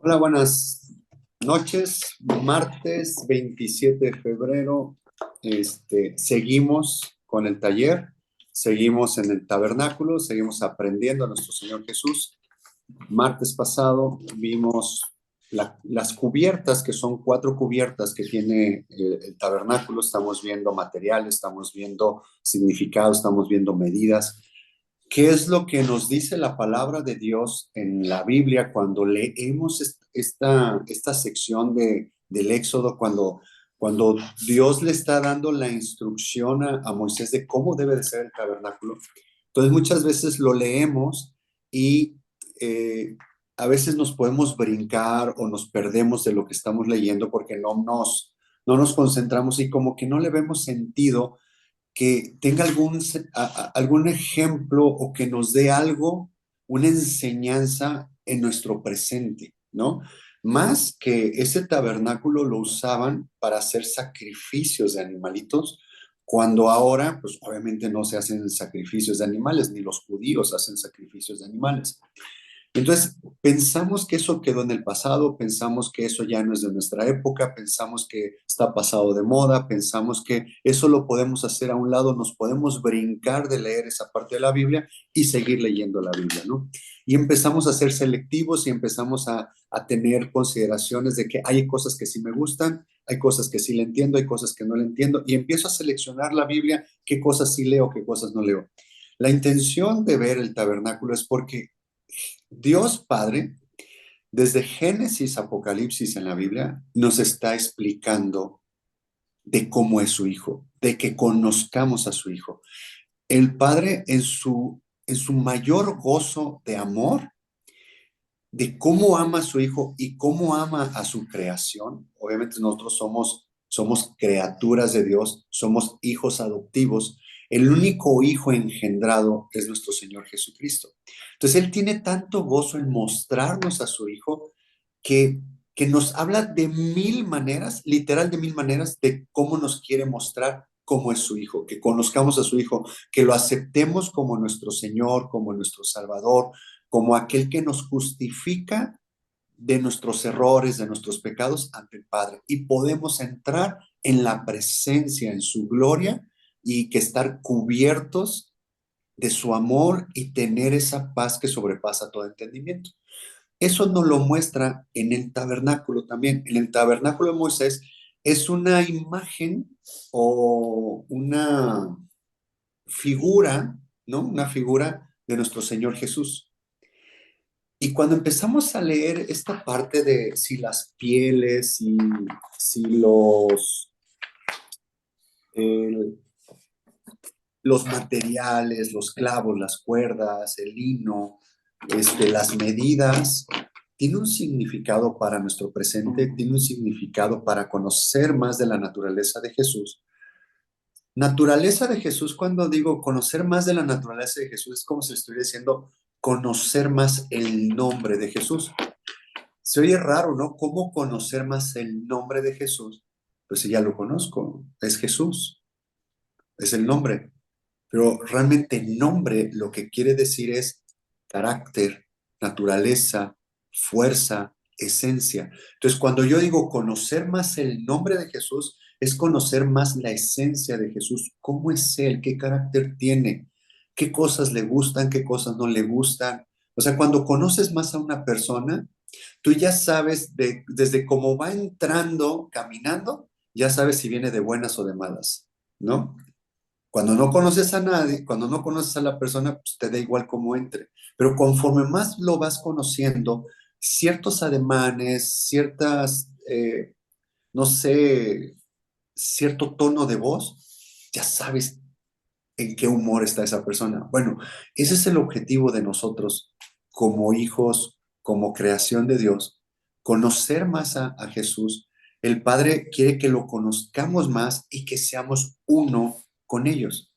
Hola, buenas noches. Martes 27 de febrero. Seguimos con el taller, seguimos en el tabernáculo, seguimos aprendiendo a nuestro Señor Jesús. Martes pasado vimos las cubiertas, que son 4 cubiertas que tiene el tabernáculo. Estamos viendo materiales, estamos viendo significados, estamos viendo medidas. ¿Qué es lo que nos dice la palabra de Dios en la Biblia cuando leemos esta sección del Éxodo, cuando Dios le está dando la instrucción a Moisés de cómo debe de ser el tabernáculo? Entonces muchas veces lo leemos y eh, a veces nos podemos brincar o nos perdemos de lo que estamos leyendo porque no nos concentramos y como que no le vemos sentido, que tenga algún ejemplo o que nos dé algo, una enseñanza en nuestro presente, ¿no? Más que ese tabernáculo lo usaban para hacer sacrificios de animalitos, cuando ahora, pues obviamente no se hacen sacrificios de animales, ni los judíos hacen sacrificios de animales. Entonces, pensamos que eso quedó en el pasado, pensamos que eso ya no es de nuestra época, pensamos que está pasado de moda, pensamos que eso lo podemos hacer a un lado, nos podemos brincar de leer esa parte de la Biblia y seguir leyendo la Biblia, ¿no? Y empezamos a ser selectivos y empezamos a tener consideraciones de que hay cosas que sí me gustan, hay cosas que sí le entiendo, hay cosas que no le entiendo, y empiezo a seleccionar la Biblia, qué cosas sí leo, qué cosas no leo. La intención de ver el tabernáculo es porque Dios Padre, desde Génesis, Apocalipsis en la Biblia, nos está explicando de cómo es su Hijo, de que conozcamos a su Hijo. El Padre en su mayor gozo de amor, de cómo ama a su Hijo y cómo ama a su creación. Obviamente nosotros somos criaturas de Dios, somos hijos adoptivos. El único hijo engendrado es nuestro Señor Jesucristo. Entonces Él tiene tanto gozo en mostrarnos a su Hijo que, que nos habla de 1000 maneras, literal de 1000 maneras, de cómo nos quiere mostrar cómo es su Hijo, que conozcamos a su Hijo, que lo aceptemos como nuestro Señor, como nuestro Salvador, como aquel que nos justifica de nuestros errores, de nuestros pecados ante el Padre. Y podemos entrar en la presencia, en su gloria, y que estar cubiertos de su amor y tener esa paz que sobrepasa todo entendimiento. Eso nos lo muestra en el tabernáculo también. En el tabernáculo de Moisés es una imagen o una figura, ¿no? Una figura de nuestro Señor Jesús. Y cuando empezamos a leer esta parte de si las pieles, si eh, los materiales, los clavos, las cuerdas, el lino, las medidas, tiene un significado para nuestro presente, tiene un significado para conocer más de la naturaleza de Jesús. Naturaleza de Jesús, cuando digo conocer más de la naturaleza de Jesús, es como si estuviera diciendo conocer más el nombre de Jesús. Se oye raro, ¿no? ¿Cómo conocer más el nombre de Jesús? Pues si ya lo conozco, es Jesús, es el nombre. Pero realmente el nombre lo que quiere decir es carácter, naturaleza, fuerza, esencia. Entonces, cuando yo digo conocer más el nombre de Jesús, es conocer más la esencia de Jesús, cómo es Él, qué carácter tiene, qué cosas le gustan, qué cosas no le gustan. O sea, cuando conoces más a una persona, tú ya sabes desde cómo va entrando, caminando, ya sabes si viene de buenas o de malas, ¿no? Cuando no conoces a nadie, cuando no conoces a la persona, pues te da igual cómo entre. Pero conforme más lo vas conociendo, ciertos ademanes, no sé, cierto tono de voz, ya sabes en qué humor está esa persona. Bueno, ese es el objetivo de nosotros como hijos, como creación de Dios, conocer más a Jesús. El Padre quiere que lo conozcamos más y que seamos uno con ellos.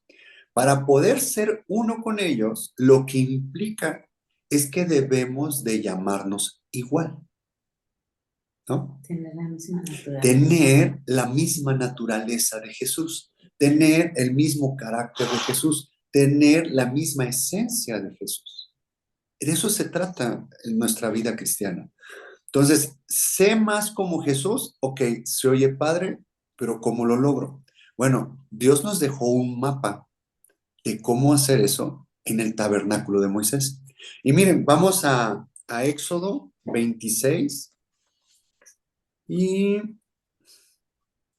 Para poder ser uno con ellos, lo que implica es que debemos de llamarnos igual, ¿no? Tener la misma naturaleza. Tener la misma naturaleza de Jesús, tener el mismo carácter de Jesús, tener la misma esencia de Jesús. De eso se trata en nuestra vida cristiana. Entonces, sé más como Jesús, ok, se oye padre, pero ¿cómo lo logro? Bueno, Dios nos dejó un mapa de cómo hacer eso en el tabernáculo de Moisés. Y miren, vamos a Éxodo 26 y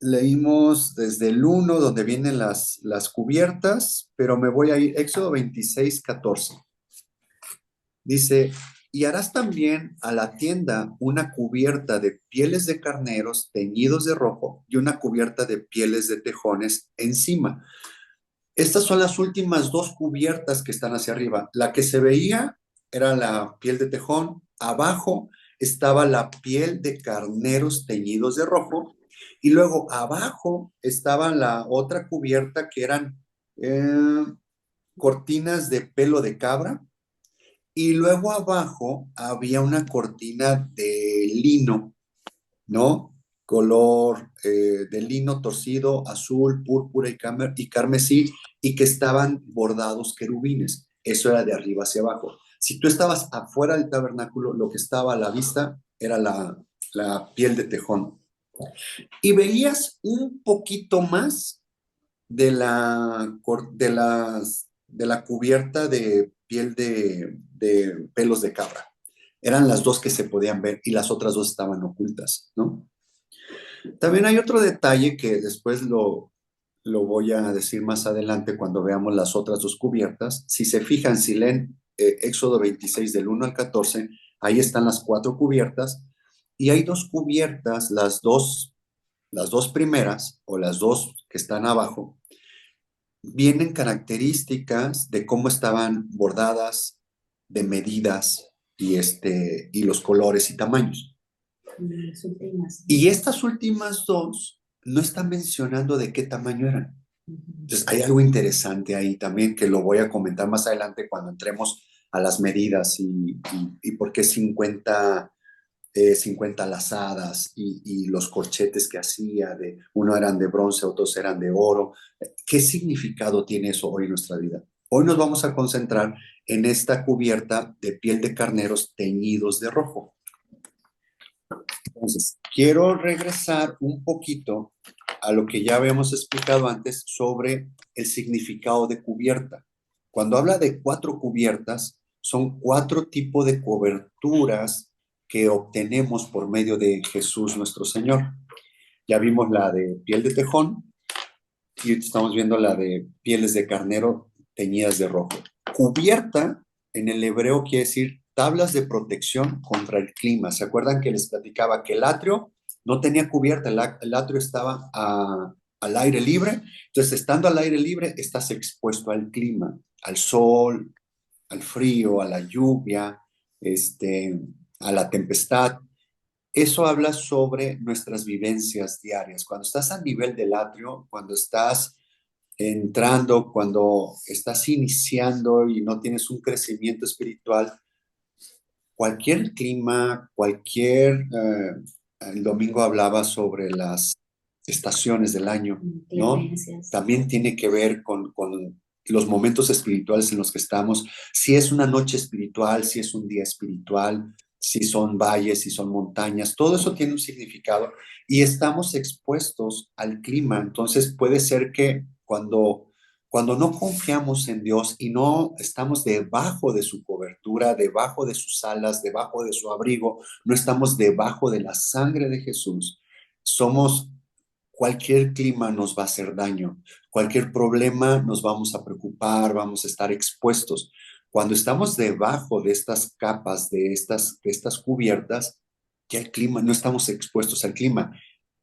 leímos desde el 1 donde vienen las cubiertas, pero me voy a ir, Éxodo 26, 14. Dice, y harás también a la tienda una cubierta de pieles de carneros teñidos de rojo y una cubierta de pieles de tejones encima. Estas son las últimas dos cubiertas que están hacia arriba. La que se veía era la piel de tejón. Abajo estaba la piel de carneros teñidos de rojo. Y luego abajo estaba la otra cubierta que eran cortinas de pelo de cabra. Y luego abajo había una cortina de lino, ¿no? Color de lino torcido, azul, púrpura y carmesí, y que estaban bordados querubines. Eso era de arriba hacia abajo. Si tú estabas afuera del tabernáculo, lo que estaba a la vista era la piel de tejón. Y veías un poquito más de la cubierta de piel de pelos de cabra. Eran las dos que se podían ver y las otras dos estaban ocultas, ¿no? También hay otro detalle que después lo voy a decir más adelante cuando veamos las otras dos cubiertas. Si se fijan, si leen Éxodo 26 del 1 al 14, ahí están las cuatro cubiertas y hay dos cubiertas, las dos primeras o las dos que están abajo, vienen características de cómo estaban bordadas, de medidas y los colores y tamaños. Las últimas. Y estas últimas dos no están mencionando de qué tamaño eran. Entonces, hay algo interesante ahí también que lo voy a comentar más adelante cuando entremos a las medidas y por qué 50 lazadas y los corchetes que hacía, uno eran de bronce, otros eran de oro. ¿Qué significado tiene eso hoy en nuestra vida? Hoy nos vamos a concentrar en esta cubierta de piel de carneros teñidos de rojo. Entonces, quiero regresar un poquito a lo que ya habíamos explicado antes sobre el significado de cubierta. Cuando habla de 4 cubiertas, son 4 tipos de coberturas que obtenemos por medio de Jesús nuestro Señor. Ya vimos la de piel de tejón y estamos viendo la de pieles de carnero teñidas de rojo. Cubierta en el hebreo quiere decir tablas de protección contra el clima. ¿Se acuerdan que les platicaba que el atrio no tenía cubierta? El atrio estaba al aire libre. Entonces, estando al aire libre, estás expuesto al clima, al sol, al frío, a la lluvia, a la tempestad. Eso habla sobre nuestras vivencias diarias. Cuando estás a nivel del atrio, cuando estás entrando, cuando estás iniciando y no tienes un crecimiento espiritual, cualquier clima, el domingo hablaba sobre las estaciones del año, ¿no? También tiene que ver con los momentos espirituales en los que estamos, si es una noche espiritual, si es un día espiritual, si son valles, si son montañas, todo eso tiene un significado y estamos expuestos al clima. Entonces puede ser que cuando no confiamos en Dios y no estamos debajo de su cobertura, debajo de sus alas, debajo de su abrigo, no estamos debajo de la sangre de Jesús, cualquier clima nos va a hacer daño, cualquier problema nos vamos a preocupar, vamos a estar expuestos. Cuando estamos debajo de estas capas, de estas cubiertas, ya el clima, no estamos expuestos al clima.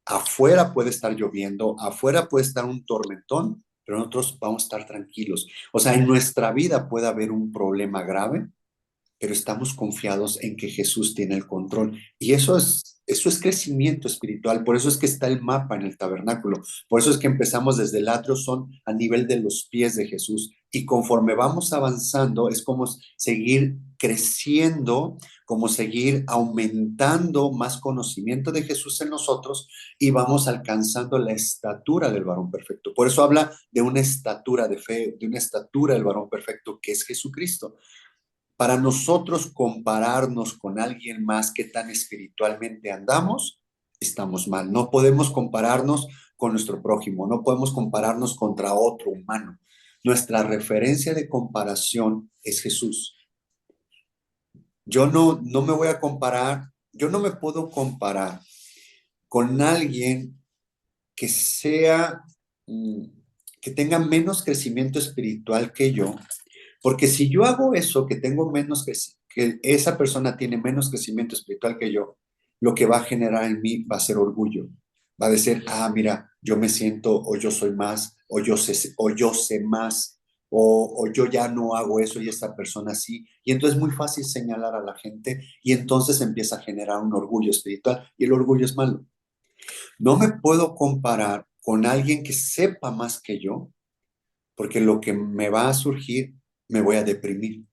Afuera puede estar lloviendo, afuera puede estar un tormentón, pero nosotros vamos a estar tranquilos. O sea, en nuestra vida puede haber un problema grave, pero estamos confiados en que Jesús tiene el control. Y eso es crecimiento espiritual. Por eso es que está el mapa en el tabernáculo. Por eso es que empezamos desde el atrio, son a nivel de los pies de Jesús. Y conforme vamos avanzando, es como seguir creciendo, como seguir aumentando más conocimiento de Jesús en nosotros y vamos alcanzando la estatura del varón perfecto. Por eso habla de una estatura de fe, de una estatura del varón perfecto que es Jesucristo. Para nosotros compararnos con alguien más que tan espiritualmente andamos, estamos mal. No podemos compararnos con nuestro prójimo, no podemos compararnos contra otro humano. Nuestra referencia de comparación es Jesús. Yo no me voy a comparar, yo no me puedo comparar con alguien que sea, mm, que tenga menos crecimiento espiritual que yo, porque si yo hago eso, que tengo menos que esa persona tiene menos crecimiento espiritual que yo, lo que va a generar en mí va a ser orgullo. Va a decir, ah, mira, yo me siento, o yo soy más, o yo sé más, o yo ya no hago eso y esta persona sí. Y entonces es muy fácil señalar a la gente y entonces empieza a generar un orgullo espiritual y el orgullo es malo. No me puedo comparar con alguien que sepa más que yo, porque lo que me va a surgir, me voy a deprimir.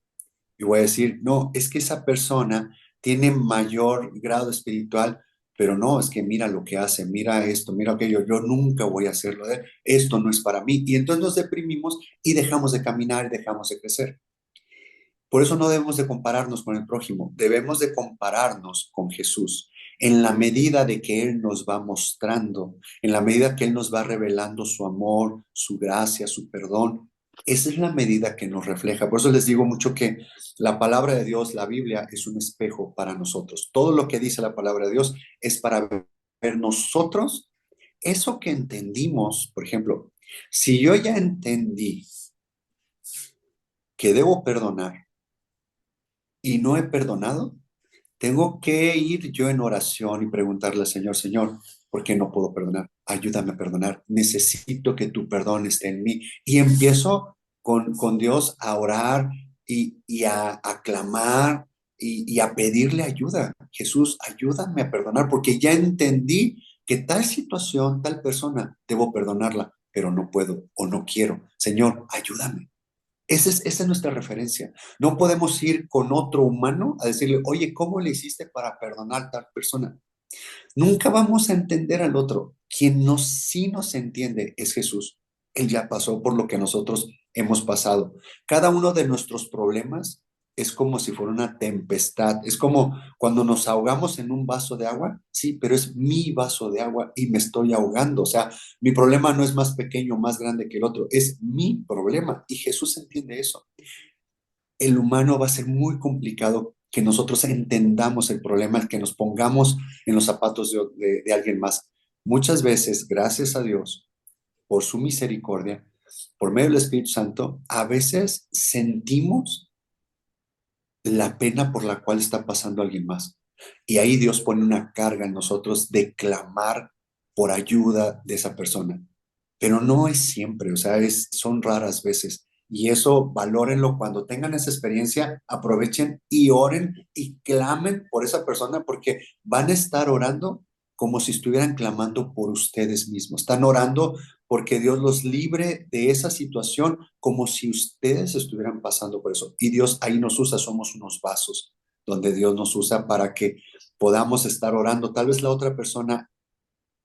Y voy a decir, no, es que esa persona tiene mayor grado espiritual, pero no, es que mira lo que hace, mira esto, mira aquello, yo nunca voy a hacerlo de él, esto no es para mí. Y entonces nos deprimimos y dejamos de caminar y dejamos de crecer. Por eso no debemos de compararnos con el prójimo, debemos de compararnos con Jesús. En la medida de que Él nos va mostrando, en la medida que Él nos va revelando su amor, su gracia, su perdón, esa es la medida que nos refleja. Por eso les digo mucho que la palabra de Dios, la Biblia, es un espejo para nosotros. Todo lo que dice la palabra de Dios es para ver nosotros eso que entendimos. Por ejemplo, si yo ya entendí que debo perdonar, y no he perdonado, tengo que ir yo en oración y preguntarle al Señor, Señor, ¿por qué no puedo perdonar? Ayúdame a perdonar. Necesito que tu perdón esté en mí. Y empiezo con Dios a orar y a clamar y a pedirle ayuda. Jesús, ayúdame a perdonar porque ya entendí que tal situación, tal persona, debo perdonarla, pero no puedo o no quiero. Señor, ayúdame. Esa es nuestra referencia. No podemos ir con otro humano a decirle, oye, ¿cómo le hiciste para perdonar a tal persona? Nunca vamos a entender al otro. Quien sí nos entiende es Jesús. Él ya pasó por lo que nosotros hemos pasado. Cada uno de nuestros problemas es como si fuera una tempestad. Es como cuando nos ahogamos en un vaso de agua. Sí, pero es mi vaso de agua y me estoy ahogando. O sea, mi problema no es más pequeño, más grande que el otro. Es mi problema. Y Jesús entiende eso. El humano va a ser muy complicado que nosotros entendamos el problema, el que nos pongamos en los zapatos de alguien más. Muchas veces, gracias a Dios, por su misericordia, por medio del Espíritu Santo, a veces sentimos la pena por la cual está pasando alguien más. Y ahí Dios pone una carga en nosotros de clamar por ayuda de esa persona. Pero no es siempre, o sea, son raras veces. Y eso valórenlo cuando tengan esa experiencia, aprovechen y oren y clamen por esa persona porque van a estar orando como si estuvieran clamando por ustedes mismos. Están orando porque Dios los libre de esa situación como si ustedes estuvieran pasando por eso. Y Dios ahí nos usa, somos unos vasos donde Dios nos usa para que podamos estar orando. Tal vez la otra persona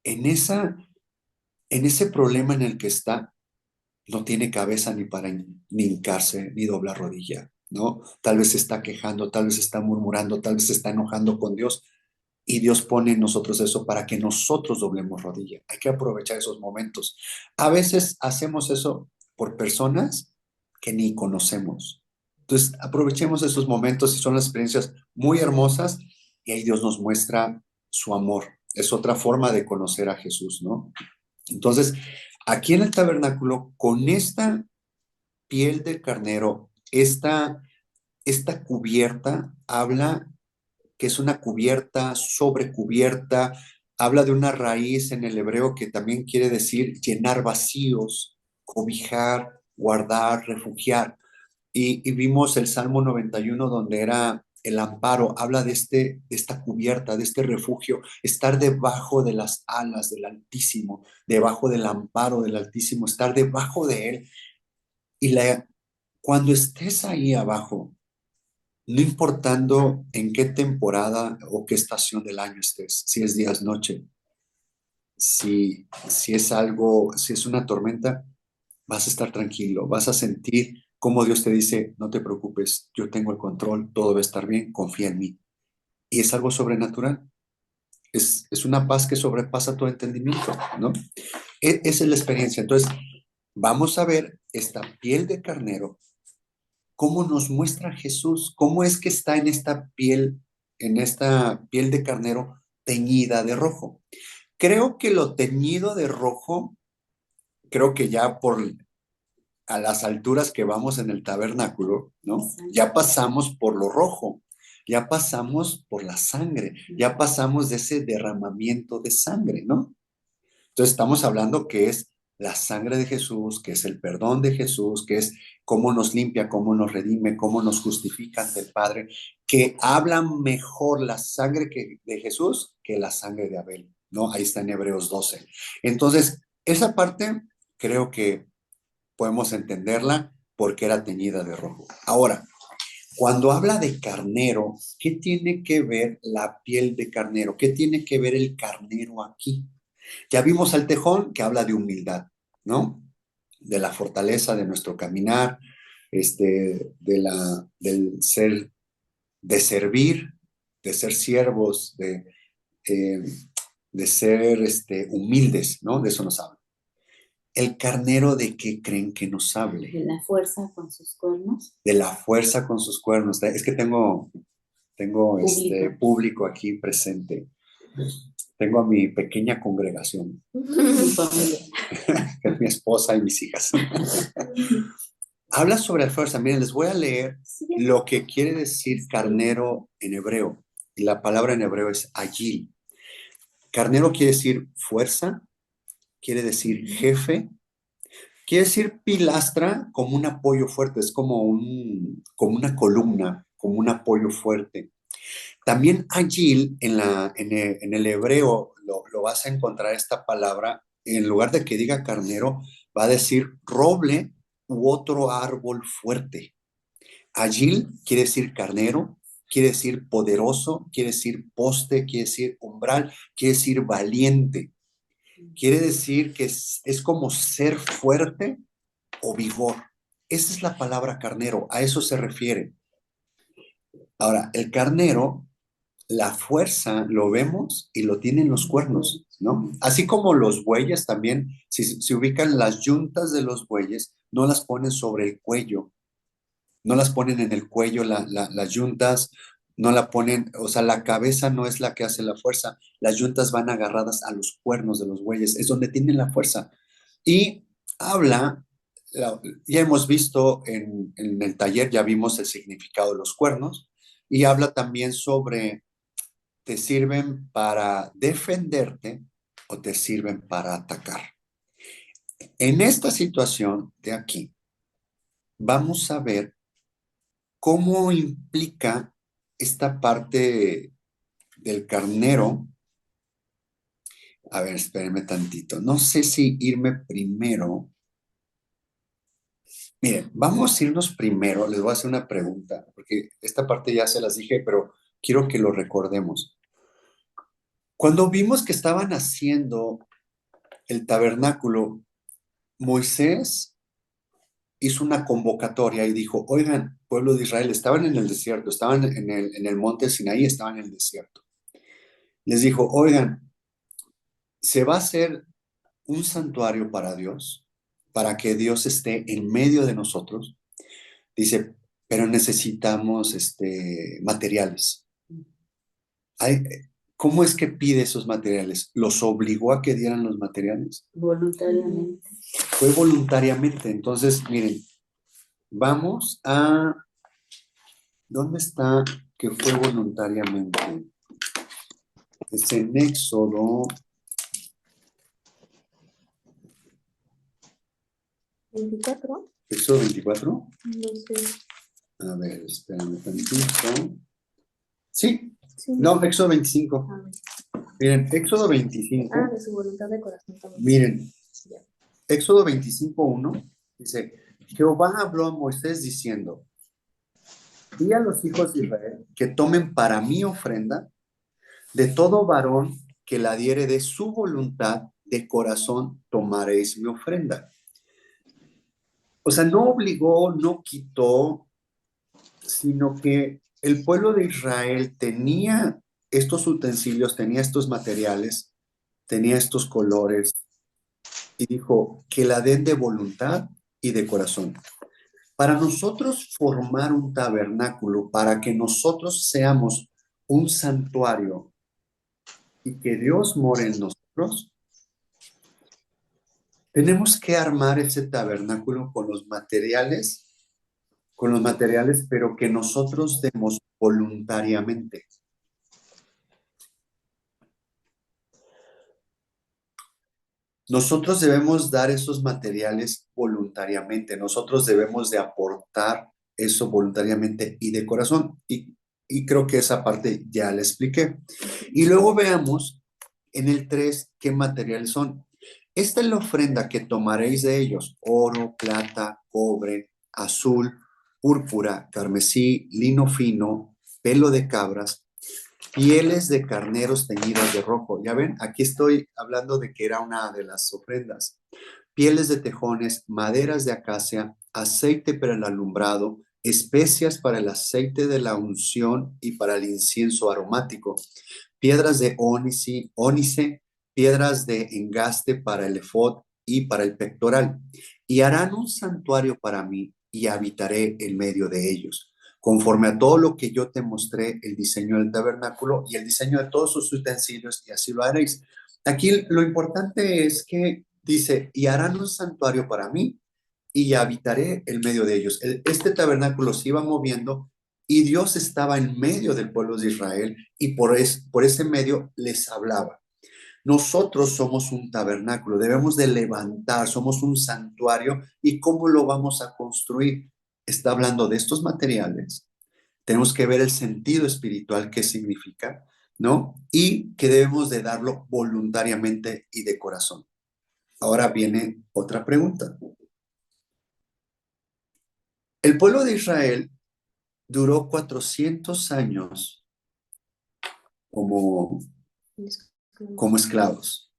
en en ese problema en el que está, no tiene cabeza ni para ni hincarse, ni doblar rodilla, ¿no? Tal vez se está quejando, tal vez está murmurando, tal vez se está enojando con Dios. Y Dios pone en nosotros eso para que nosotros doblemos rodilla. Hay que aprovechar esos momentos. A veces hacemos eso por personas que ni conocemos. Entonces, aprovechemos esos momentos y son las experiencias muy hermosas y ahí Dios nos muestra su amor. Es otra forma de conocer a Jesús, ¿no? Entonces, aquí en el tabernáculo, con esta piel de carnero, esta cubierta habla que es una cubierta, sobrecubierta, habla de una raíz en el hebreo que también quiere decir llenar vacíos, cobijar, guardar, refugiar. Y vimos el Salmo 91 donde era el amparo, habla de esta cubierta, de este refugio, estar debajo de las alas del Altísimo, debajo del amparo del Altísimo, estar debajo de él. Y cuando estés ahí abajo, no importando en qué temporada o qué estación del año estés, si es días, noche, si es algo, si es una tormenta, vas a estar tranquilo, vas a sentir cómo Dios te dice, no te preocupes, yo tengo el control, todo va a estar bien, confía en mí. Y es algo sobrenatural. Es una paz que sobrepasa todo entendimiento, ¿no? Esa es la experiencia. Entonces, vamos a ver esta piel de carnero, cómo nos muestra Jesús, cómo es que está en esta piel de carnero teñida de rojo. Creo que lo teñido de rojo, creo que ya a las alturas que vamos en el tabernáculo, ¿no? Ya pasamos por lo rojo, ya pasamos por la sangre, ya pasamos de ese derramamiento de sangre, ¿no? Entonces estamos hablando que es la sangre de Jesús, que es el perdón de Jesús, que es cómo nos limpia, cómo nos redime, cómo nos justifica ante el Padre, que habla mejor la sangre de Jesús que la sangre de Abel, ¿no? Ahí está en Hebreos 12. Entonces, esa parte creo que podemos entenderla porque era teñida de rojo. Ahora, cuando habla de carnero, ¿qué tiene que ver la piel de carnero? ¿Qué tiene que ver el carnero aquí? Ya vimos al tejón que habla de humildad, ¿no? De la fortaleza de nuestro caminar, del ser, de servir, de ser siervos, eh, de ser humildes, ¿no? De eso nos habla. ¿El carnero de qué creen que nos hable? De la fuerza con sus cuernos. De la fuerza con sus cuernos. Es que tengo público aquí presente. Tengo a mi pequeña congregación. Mi familia. Mi esposa y mis hijas. Habla sobre la fuerza. Miren, les voy a leer lo que quiere decir carnero en hebreo. Y la palabra en hebreo es agil. Carnero quiere decir fuerza, quiere decir jefe, quiere decir pilastra como un apoyo fuerte, es como una columna, como un apoyo fuerte. También agil en el hebreo lo vas a encontrar esta palabra, en lugar de que diga carnero, va a decir roble u otro árbol fuerte. Agil quiere decir carnero, quiere decir poderoso, quiere decir poste, quiere decir umbral, quiere decir valiente. Quiere decir que es como ser fuerte o vigor. Esa es la palabra carnero, a eso se refiere. Ahora, el carnero, la fuerza lo vemos y lo tienen los cuernos, ¿no? Así como los bueyes también, si se ubican las yuntas de los bueyes, no las ponen sobre el cuello, no las ponen en el cuello las yuntas, no la ponen, o sea, la cabeza no es la que hace la fuerza, las yuntas van agarradas a los cuernos de los bueyes, es donde tienen la fuerza. Y habla, ya hemos visto en el taller, ya vimos el significado de los cuernos, y habla también sobre, ¿te sirven para defenderte o te sirven para atacar? En esta situación de aquí, vamos a ver cómo implica esta parte del carnero. A ver, espérenme tantito. No sé si irme primero. Miren, vamos a irnos primero. Les voy a hacer una pregunta, porque esta parte ya se las dije, pero quiero que lo recordemos. Cuando vimos que estaban haciendo el tabernáculo, Moisés hizo una convocatoria y dijo, oigan, pueblo de Israel, estaban en el desierto, estaban en el monte Sinaí, estaban en el desierto. Les dijo, oigan, se va a hacer un santuario para Dios, para que Dios esté en medio de nosotros. Dice, pero necesitamos materiales. ¿Cómo es que pide esos materiales? ¿Los obligó a que dieran los materiales? Voluntariamente. Fue voluntariamente. Entonces, miren, vamos a... ¿Dónde está que fue voluntariamente? Es en Éxodo. 24. ¿Éxodo 24? No sé. A ver, espérame tantito. Sí, Sí. no, Éxodo 25. Miren, Éxodo 25. De su voluntad de corazón también. Miren, Ya. Éxodo 25:1 dice, Jehová habló a Moisés diciendo, di a los hijos de Israel que tomen para mí ofrenda de todo varón que la diere de su voluntad de corazón tomaréis mi ofrenda. O sea, no obligó, no quitó, sino que el pueblo de Israel tenía estos utensilios, tenía estos materiales, tenía estos colores, y dijo que la den de voluntad y de corazón. Para nosotros formar un tabernáculo, para que nosotros seamos un santuario y que Dios more en nosotros, tenemos que armar ese tabernáculo con los materiales, pero que nosotros demos voluntariamente. Nosotros debemos dar esos materiales voluntariamente, nosotros debemos de aportar eso voluntariamente y de corazón. Y creo que esa parte ya la expliqué. Y luego veamos en el 3 qué materiales son. Esta es la ofrenda que tomaréis de ellos: oro, plata, cobre, azul, púrpura, carmesí, lino fino, pelo de cabras, pieles de carneros teñidas de rojo. Ya ven, aquí estoy hablando de que era una de las ofrendas. Pieles de tejones, maderas de acacia, aceite para el alumbrado, especias para el aceite de la unción y para el incienso aromático, piedras de ónice, piedras de engaste para el efod y para el pectoral. Y harán un santuario para mí y habitaré en medio de ellos. Conforme a todo lo que yo te mostré, el diseño del tabernáculo y el diseño de todos sus utensilios, y así lo haréis. Aquí lo importante es que dice, y harán un santuario para mí y habitaré en medio de ellos. Este tabernáculo se iba moviendo y Dios estaba en medio del pueblo de Israel y por ese medio les hablaba. Nosotros somos un tabernáculo, debemos de levantar, somos un santuario. ¿Y cómo lo vamos a construir? Está hablando de estos materiales. Tenemos que ver el sentido espiritual, qué significa, ¿no? Y que debemos de darlo voluntariamente y de corazón. Ahora viene otra pregunta. El pueblo de Israel duró 400 años como, como esclavos.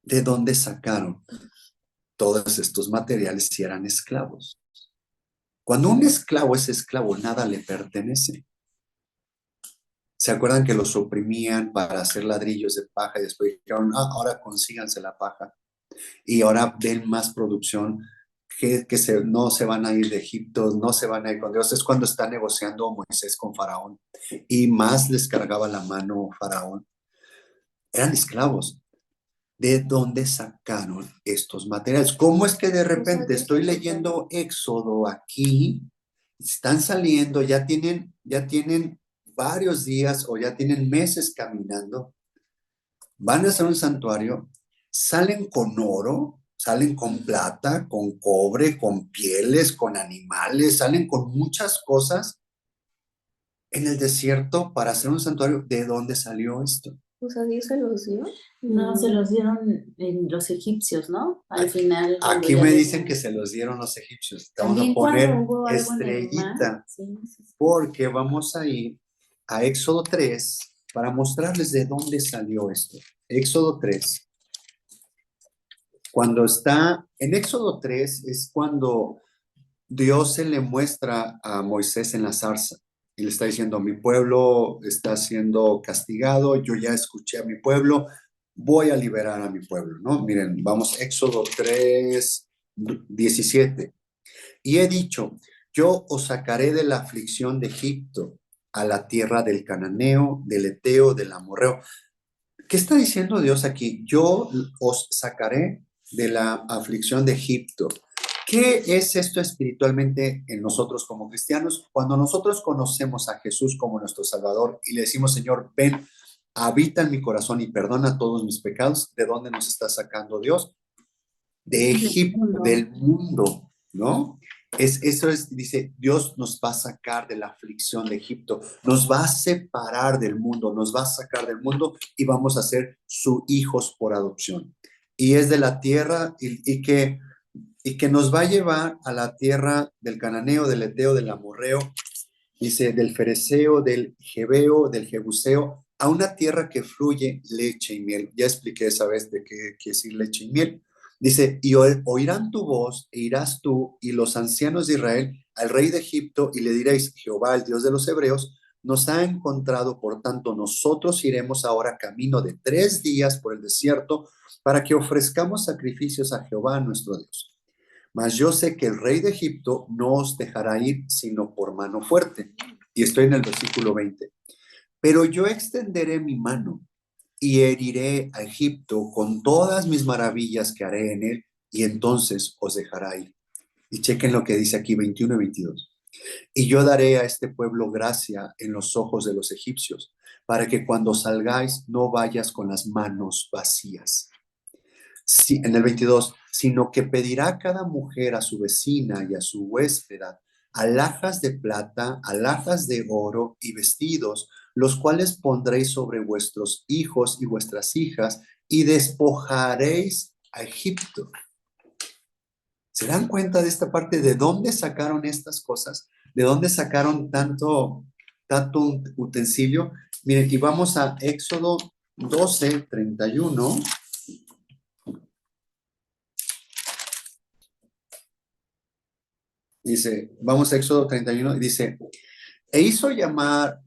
¿De dónde sacaron todos estos materiales si eran esclavos? Cuando un esclavo es esclavo, nada le pertenece. ¿Se acuerdan que los oprimían para hacer ladrillos de paja y después dijeron, ahora consíganse la paja y ahora den más producción, no se van a ir de Egipto, no se van a ir con Dios? Es cuando está negociando Moisés con Faraón y más les cargaba la mano Faraón. Eran esclavos. ¿De dónde sacaron estos materiales? ¿Cómo es que de repente estoy leyendo Éxodo aquí? Están saliendo, ya tienen varios días o ya tienen meses caminando, van a hacer un santuario, salen con oro, salen con plata, con cobre, con pieles, con animales, salen con muchas cosas en el desierto para hacer un santuario. ¿De dónde salió esto? O sea, Dios se los dio. No, se los dieron en los egipcios, ¿no? Al final. Aquí me dicen que se los dieron los egipcios. Te vamos a poner estrellita, porque vamos a ir a Éxodo 3 para mostrarles de dónde salió esto. Éxodo 3. Cuando está en Éxodo 3 es cuando Dios se le muestra a Moisés en la zarza y le está diciendo, mi pueblo está siendo castigado, yo ya escuché a mi pueblo, voy a liberar a mi pueblo, ¿no? Miren, vamos, Éxodo 3, 17. Y he dicho, yo os sacaré de la aflicción de Egipto a la tierra del cananeo, del eteo, del amorreo. ¿Qué está diciendo Dios aquí? Yo os sacaré de la aflicción de Egipto. ¿Qué es esto espiritualmente en nosotros como cristianos? Cuando nosotros conocemos a Jesús como nuestro Salvador y le decimos, Señor, ven, habita en mi corazón y perdona todos mis pecados, ¿de dónde nos está sacando Dios? De Egipto, del mundo, ¿no? Eso es, dice, Dios nos va a sacar de la aflicción de Egipto, nos va a separar del mundo, nos va a sacar del mundo y vamos a ser sus hijos por adopción. Y es de la tierra y que nos va a llevar a la tierra del cananeo, del eteo, del amorreo, dice, del fereceo, del jebeo, del jebuseo, a una tierra que fluye leche y miel. Ya expliqué esa vez de qué quiere decir leche y miel. Dice, y oirán tu voz, e irás tú y los ancianos de Israel al rey de Egipto, y le diréis, Jehová, el Dios de los hebreos, nos ha encontrado, por tanto, nosotros iremos ahora camino de 3 días por el desierto para que ofrezcamos sacrificios a Jehová nuestro Dios. Mas yo sé que el rey de Egipto no os dejará ir sino por mano fuerte. Y estoy en el versículo 20. Pero yo extenderé mi mano y heriré a Egipto con todas mis maravillas que haré en él, y entonces os dejará ir. Y chequen lo que dice aquí 21 y 22. Y yo daré a este pueblo gracia en los ojos de los egipcios, para que cuando salgáis no vayas con las manos vacías. Sí, en el 22, sino que pedirá cada mujer a su vecina y a su huéspeda alhajas de plata, alhajas de oro y vestidos, los cuales pondréis sobre vuestros hijos y vuestras hijas, y despojaréis a Egipto. ¿Se dan cuenta de esta parte? ¿De dónde sacaron estas cosas? ¿De dónde sacaron tanto utensilio? Miren, y vamos a Éxodo 12:31. Dice, vamos a Éxodo 31, y dice, e hizo llamar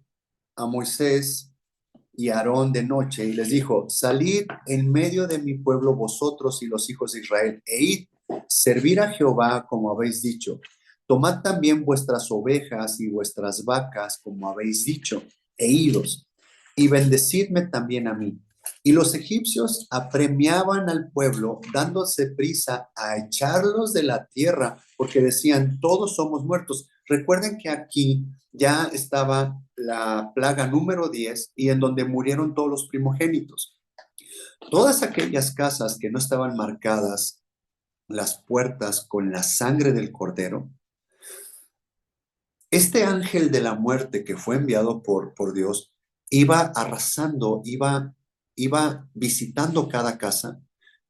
a Moisés y a Aarón de noche, y les dijo, salid en medio de mi pueblo vosotros y los hijos de Israel, e id, servir a Jehová como habéis dicho. Tomad también vuestras ovejas y vuestras vacas como habéis dicho, e idos, y bendecidme también a mí. Y los egipcios apremiaban al pueblo, dándose prisa a echarlos de la tierra, porque decían, todos somos muertos. Recuerden que aquí ya estaba la plaga número 10 y en donde murieron todos los primogénitos. Todas aquellas casas que no estaban marcadas las puertas con la sangre del cordero, este ángel de la muerte que fue enviado por Dios iba arrasando, iba visitando cada casa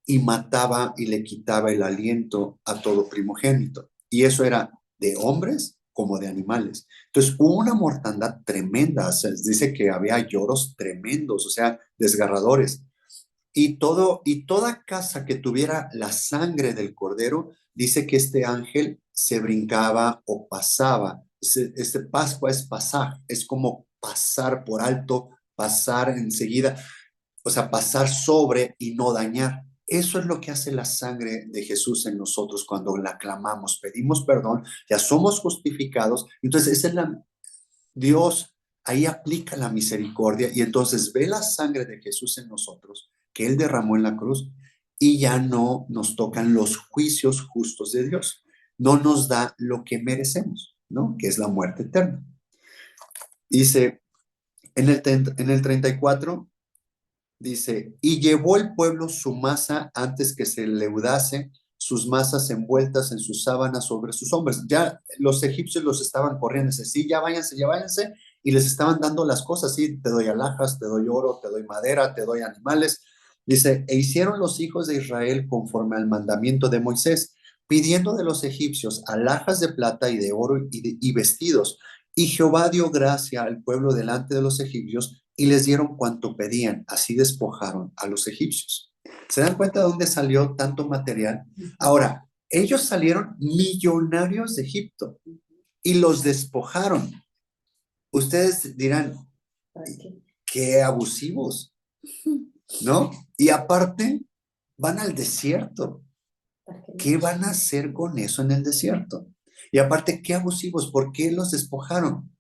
y mataba y le quitaba el aliento a todo primogénito. Y eso era de hombres como de animales. Entonces hubo una mortandad tremenda. O sea, dice que había lloros tremendos, o sea, desgarradores. Y toda casa que tuviera la sangre del cordero, dice que este ángel se brincaba o pasaba. Este Pascua es pasar, es como pasar por alto, pasar enseguida, o sea, pasar sobre y no dañar. Eso es lo que hace la sangre de Jesús en nosotros cuando la clamamos, pedimos perdón, ya somos justificados. Entonces, esa es Dios ahí aplica la misericordia y entonces ve la sangre de Jesús en nosotros, que Él derramó en la cruz, y ya no nos tocan los juicios justos de Dios. No nos da lo que merecemos, ¿no? Que es la muerte eterna. Dice en el 34, dice, y llevó el pueblo su masa antes que se leudase, sus masas envueltas en sus sábanas sobre sus hombros. Ya los egipcios los estaban corriendo, dice, sí, ya váyanse, y les estaban dando las cosas, sí, te doy alhajas, te doy oro, te doy madera, te doy animales. Dice, e hicieron los hijos de Israel conforme al mandamiento de Moisés, pidiendo de los egipcios alhajas de plata y de oro y vestidos. Y Jehová dio gracia al pueblo delante de los egipcios, y les dieron cuanto pedían, así despojaron a los egipcios. ¿Se dan cuenta de dónde salió tanto material? Ahora, ellos salieron millonarios de Egipto y los despojaron. Ustedes dirán, qué abusivos, ¿no? Y aparte, van al desierto. ¿Qué van a hacer con eso en el desierto? Y aparte, qué abusivos, ¿por qué los despojaron?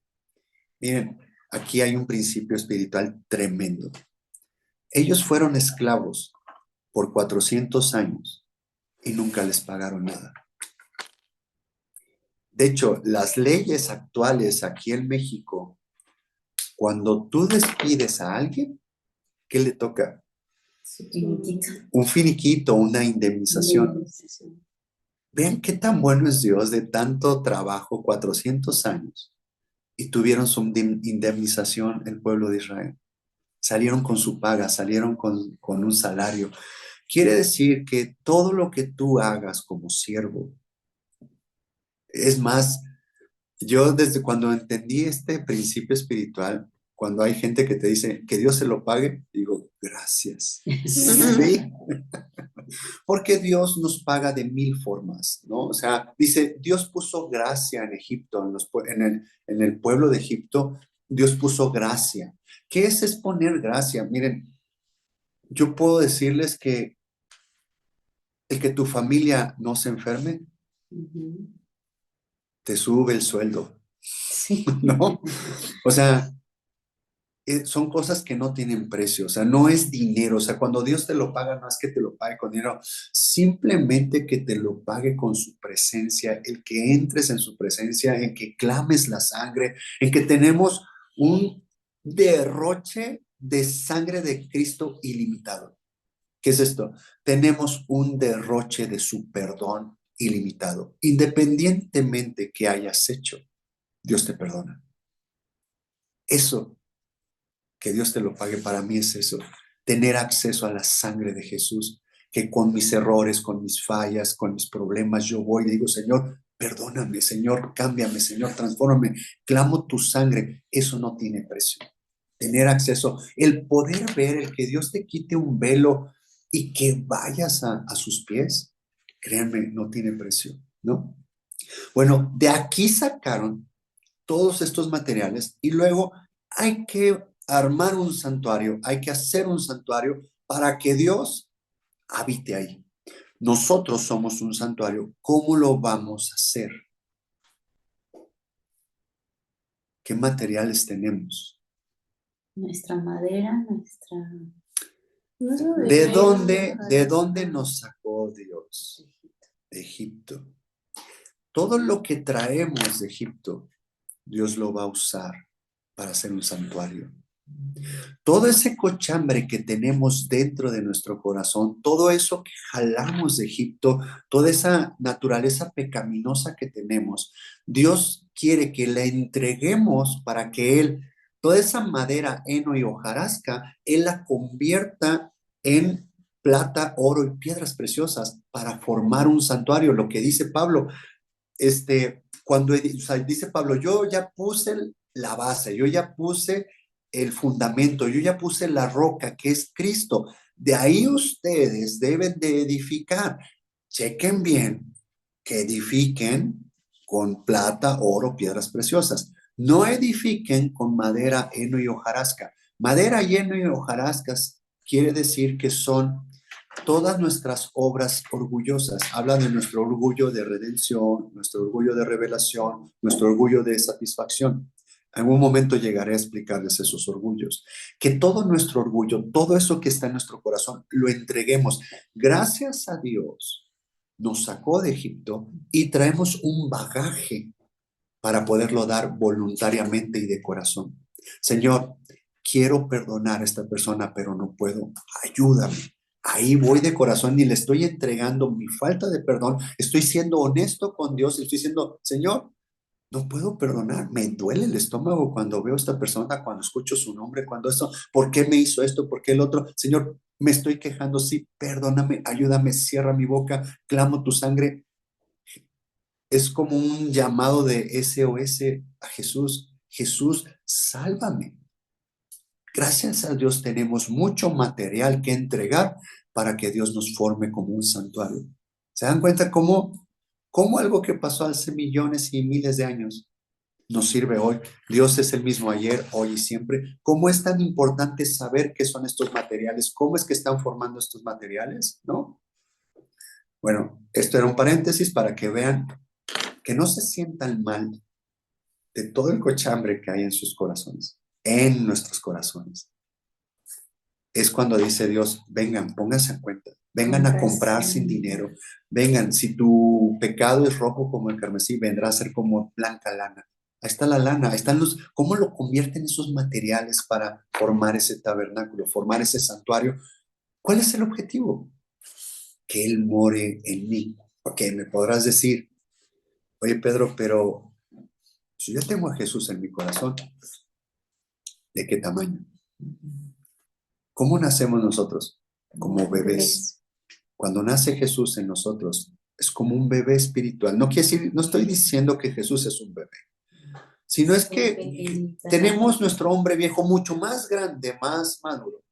Miren, aquí hay un principio espiritual tremendo. Ellos fueron esclavos por 400 años y nunca les pagaron nada. De hecho, las leyes actuales aquí en México, cuando tú despides a alguien, ¿qué le toca? Un finiquito, una indemnización. Vean qué tan bueno es Dios de tanto trabajo, 400 años, y tuvieron su indemnización el pueblo de Israel. Salieron con su paga, salieron con un salario. Quiere decir que todo lo que tú hagas como siervo, es más, yo desde cuando entendí este principio espiritual, cuando hay gente que te dice que Dios se lo pague, digo, gracias. Sí. Porque Dios nos paga de 1000 formas, ¿no? O sea, dice, Dios puso gracia en Egipto, en el pueblo de Egipto, Dios puso gracia. ¿Qué es poner gracia? Miren, yo puedo decirles que el que tu familia no se enferme, Ujú. te sube el sueldo, Sí. ¿no? O sea, son cosas que no tienen precio, o sea, no es dinero, o sea, cuando Dios te lo paga, no es que te lo pague con dinero, simplemente que te lo pague con su presencia, el que entres en su presencia, en que clames la sangre, en que tenemos un derroche de sangre de Cristo ilimitado. ¿Qué es esto? Tenemos un derroche de su perdón ilimitado. Independientemente que hayas hecho, Dios te perdona. Eso, que Dios te lo pague, para mí es eso, tener acceso a la sangre de Jesús, que con mis errores, con mis fallas, con mis problemas, yo voy y digo, Señor, perdóname, Señor, cámbiame, Señor, transfórmame, clamo tu sangre. Eso no tiene precio. Tener acceso, el poder ver, el que Dios te quite un velo y que vayas a sus pies, créanme, no tiene precio, ¿no? Bueno, de aquí sacaron todos estos materiales y luego hay que armar un santuario, hay que hacer un santuario para que Dios habite ahí. Nosotros somos un santuario. ¿Cómo lo vamos a hacer? ¿Qué materiales tenemos? Nuestra madera, nuestra... No es lo ¿De dónde nos sacó Dios? De Egipto. Todo lo que traemos de Egipto, Dios lo va a usar para hacer un santuario. Todo ese cochambre que tenemos dentro de nuestro corazón, todo eso que jalamos de Egipto, toda esa naturaleza pecaminosa que tenemos, Dios quiere que la entreguemos para que Él, toda esa madera, heno y hojarasca, Él la convierta en plata, oro y piedras preciosas para formar un santuario. Lo que dice Pablo, o sea, dice Pablo, yo ya puse la base, yo ya puse el fundamento, yo ya puse la roca que es Cristo. De ahí ustedes deben de edificar. Chequen bien que edifiquen con plata, oro, piedras preciosas. No edifiquen con madera, heno y hojarasca. Madera, heno y hojarascas quiere decir que son todas nuestras obras orgullosas. Habla de nuestro orgullo de redención, nuestro orgullo de revelación, nuestro orgullo de satisfacción. En algún momento llegaré a explicarles esos orgullos. Que todo nuestro orgullo, todo eso que está en nuestro corazón, lo entreguemos. Gracias a Dios, nos sacó de Egipto y traemos un bagaje para poderlo dar voluntariamente y de corazón. Señor, quiero perdonar a esta persona, pero no puedo. Ayúdame. Ahí voy de corazón y le estoy entregando mi falta de perdón. Estoy siendo honesto con Dios y estoy diciendo, Señor, no puedo perdonar. Me duele el estómago cuando veo a esta persona, cuando escucho su nombre, cuando eso, ¿por qué me hizo esto? ¿Por qué el otro? Señor, me estoy quejando. Sí, perdóname, ayúdame, cierra mi boca, clamo tu sangre. Es como un llamado de SOS a Jesús. Jesús, sálvame. Gracias a Dios tenemos mucho material que entregar para que Dios nos forme como un santuario. ¿Se dan cuenta cómo algo que pasó hace millones y miles de años nos sirve hoy? Dios es el mismo ayer, hoy y siempre. ¿Cómo es tan importante saber qué son estos materiales? ¿Cómo es que están formando estos materiales? ¿No? Bueno, esto era un paréntesis para que vean que no se sientan mal de todo el cochambre que hay en sus corazones, en nuestros corazones. Es cuando dice Dios, vengan, pónganse en cuenta, vengan a comprar sin dinero, vengan, si tu pecado es rojo como el carmesí, vendrá a ser como blanca lana. Ahí está la lana, ahí están ¿cómo lo convierten esos materiales para formar ese tabernáculo, formar ese santuario? ¿Cuál es el objetivo? Que Él more en mí. Ok, me podrás decir, oye Pedro, pero si yo tengo a Jesús en mi corazón, ¿de qué tamaño? ¿Cómo nacemos nosotros? Como bebés. Cuando nace Jesús en nosotros, es como un bebé espiritual. No quiere decir, no estoy diciendo que Jesús es un bebé, sino es que tenemos nuestro hombre viejo mucho más grande, más maduro.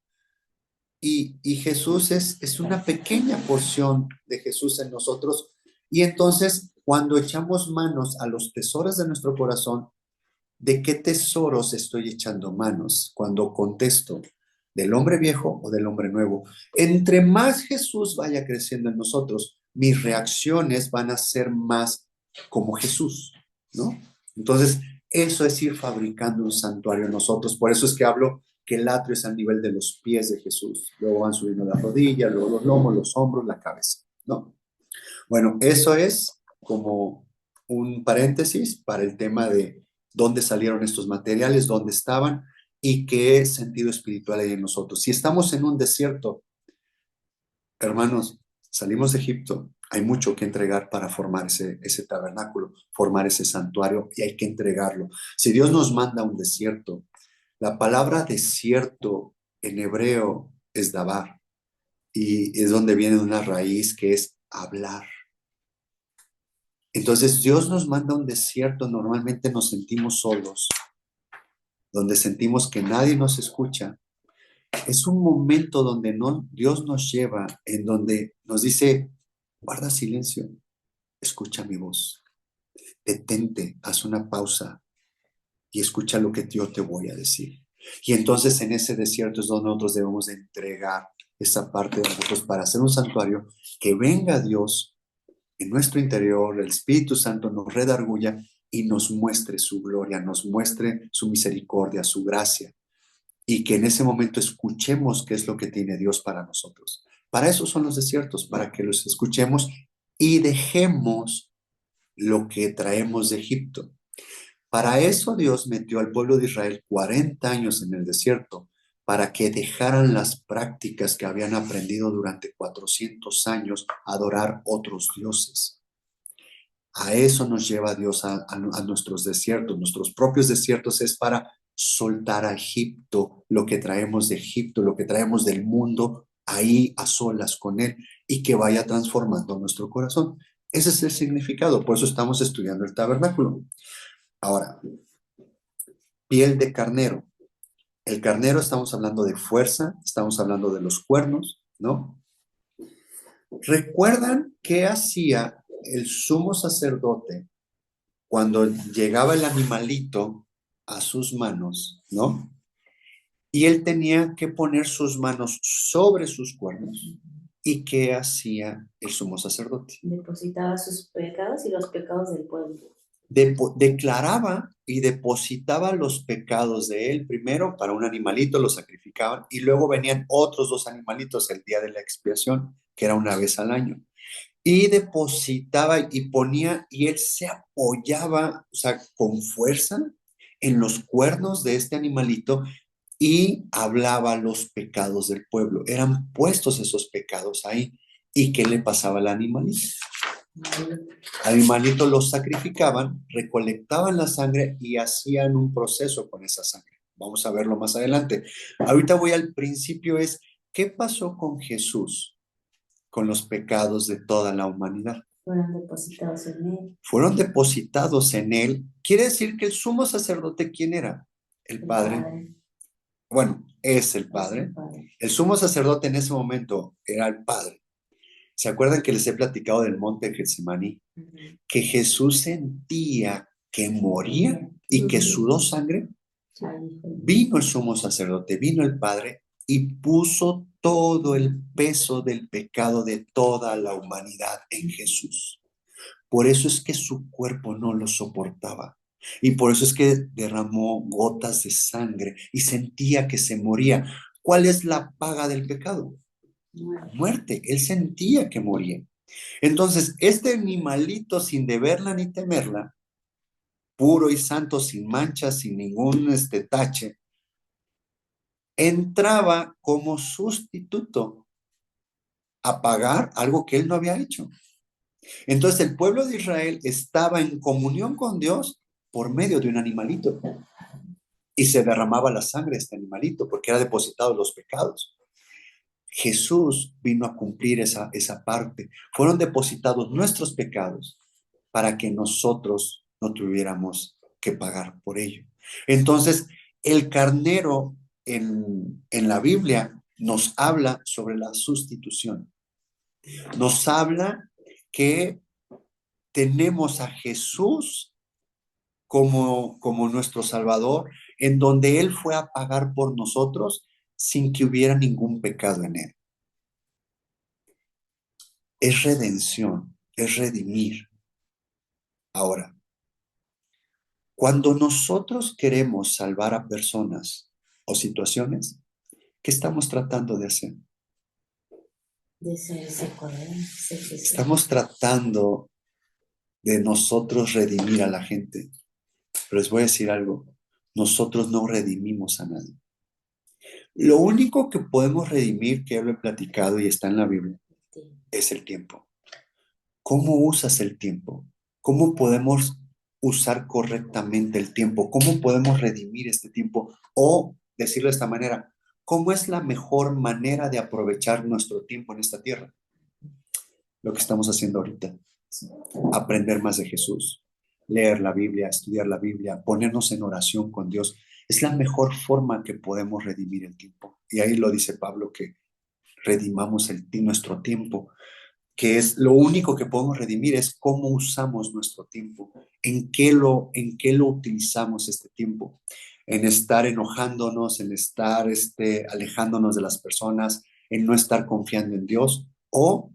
y Jesús es una pequeña porción de Jesús en nosotros. Y entonces, cuando echamos manos a los tesoros de nuestro corazón, ¿de qué tesoros estoy echando manos? Cuando contesto, ¿del hombre viejo o del hombre nuevo? Entre más Jesús vaya creciendo en nosotros, mis reacciones van a ser más como Jesús, ¿no? Entonces, eso es ir fabricando un santuario en nosotros. Por eso es que hablo que el atrio es al nivel de los pies de Jesús. Luego van subiendo las rodillas, luego los lomos, los hombros, la cabeza, ¿no? Bueno, eso es como un paréntesis para el tema de dónde salieron estos materiales, dónde estaban y qué sentido espiritual hay en nosotros. Si estamos en un desierto, hermanos, salimos de Egipto, hay mucho que entregar para formar ese tabernáculo, formar ese santuario y hay que entregarlo. Si Dios nos manda a un desierto, la palabra desierto en hebreo es dabar y es donde viene una raíz que es hablar. Entonces Dios nos manda a un desierto, normalmente nos sentimos solos, donde sentimos que nadie nos escucha. Es un momento donde Dios nos lleva, en donde nos dice, guarda silencio, escucha mi voz, detente, haz una pausa y escucha lo que yo te voy a decir. Y entonces en ese desierto es donde nosotros debemos de entregar esa parte de nosotros para hacer un santuario, que venga Dios en nuestro interior, el Espíritu Santo nos redarguya y nos muestre su gloria, nos muestre su misericordia, su gracia, y que en ese momento escuchemos qué es lo que tiene Dios para nosotros. Para eso son los desiertos, para que los escuchemos y dejemos lo que traemos de Egipto. Para eso Dios metió al pueblo de Israel 40 años en el desierto, para que dejaran las prácticas que habían aprendido durante 400 años a adorar otros dioses. A eso nos lleva Dios a nuestros desiertos. Nuestros propios desiertos es para soltar a Egipto, lo que traemos de Egipto, lo que traemos del mundo, ahí a solas con Él y que vaya transformando nuestro corazón. Ese es el significado, por eso estamos estudiando el tabernáculo. Ahora, piel de carnero. El carnero estamos hablando de fuerza, estamos hablando de los cuernos, ¿no? ¿Recuerdan qué hacía el sumo sacerdote cuando llegaba el animalito a sus manos, ¿no? Y él tenía que poner sus manos sobre sus cuernos? ¿Y qué hacía el sumo sacerdote? Depositaba sus pecados y los pecados del pueblo. Declaraba y depositaba los pecados de él. Primero para un animalito lo sacrificaban y luego venían otros 2 animalitos el día de la expiación, que era una vez al año. Y depositaba y ponía, y él se apoyaba, o sea, con fuerza en los cuernos de este animalito y hablaba los pecados del pueblo. Eran puestos esos pecados ahí. ¿Y qué le pasaba al animalito? Al animalito los sacrificaban, recolectaban la sangre y hacían un proceso con esa sangre. Vamos a verlo más adelante. Ahorita voy al principio, es, ¿qué pasó con Jesús? Con los pecados de toda la humanidad. Fueron depositados en él. Fueron depositados en él. Quiere decir que el sumo sacerdote, ¿quién era? El Padre. Bueno, es el Padre. El sumo sacerdote en ese momento era el Padre. ¿Se acuerdan que les he platicado del monte de Getsemaní? Que Jesús sentía que moría y que sudó sangre. Vino el sumo sacerdote, vino el Padre y puso todo el peso del pecado de toda la humanidad en Jesús. Por eso es que su cuerpo no lo soportaba. Y por eso es que derramó gotas de sangre y sentía que se moría. ¿Cuál es la paga del pecado? Muerte. Él sentía que moría. Entonces, este animalito, sin deberla ni temerla, puro y santo, sin manchas, sin ningún tache, entraba como sustituto a pagar algo que él no había hecho. Entonces el pueblo de Israel estaba en comunión con Dios por medio de un animalito y se derramaba la sangre de este animalito porque era depositado los pecados. Jesús vino a cumplir esa parte. Fueron depositados nuestros pecados para que nosotros no tuviéramos que pagar por ello. Entonces, el carnero en la Biblia nos habla sobre la sustitución. Nos habla que tenemos a Jesús como nuestro Salvador, en donde Él fue a pagar por nosotros sin que hubiera ningún pecado en Él. Es redención, es redimir. Ahora, cuando nosotros queremos salvar a personas o situaciones, ¿qué estamos tratando de hacer? De ser ese cordero. Estamos tratando de nosotros redimir a la gente. Pero les voy a decir algo, nosotros no redimimos a nadie. Lo único que podemos redimir, que ya lo he platicado y está en la Biblia, es el tiempo. ¿Cómo usas el tiempo? ¿Cómo podemos usar correctamente el tiempo? ¿Cómo podemos redimir este tiempo? O decirlo de esta manera, ¿cómo es la mejor manera de aprovechar nuestro tiempo en esta tierra? Lo que estamos haciendo ahorita, aprender más de Jesús, leer la Biblia, estudiar la Biblia, ponernos en oración con Dios. Es la mejor forma que podemos redimir el tiempo. Y ahí lo dice Pablo, que redimamos nuestro tiempo, que es lo único que podemos redimir, es cómo usamos nuestro tiempo, en qué lo utilizamos este tiempo, en estar enojándonos, en estar alejándonos de las personas, en no estar confiando en Dios, o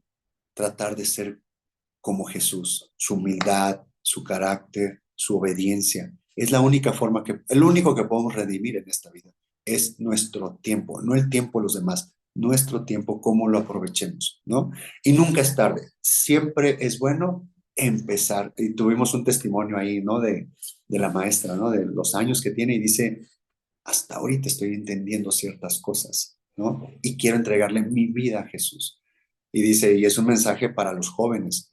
tratar de ser como Jesús, su humildad, su carácter, su obediencia. Es la única forma el único que podemos redimir en esta vida es nuestro tiempo, no el tiempo de los demás, nuestro tiempo, cómo lo aprovechemos, ¿no? Y nunca es tarde, siempre es bueno empezar. Y tuvimos un testimonio ahí, ¿no? De la maestra, ¿no? De los años que tiene y dice, hasta ahorita estoy entendiendo ciertas cosas, ¿no? Y quiero entregarle mi vida a Jesús. Y dice, y es un mensaje para los jóvenes.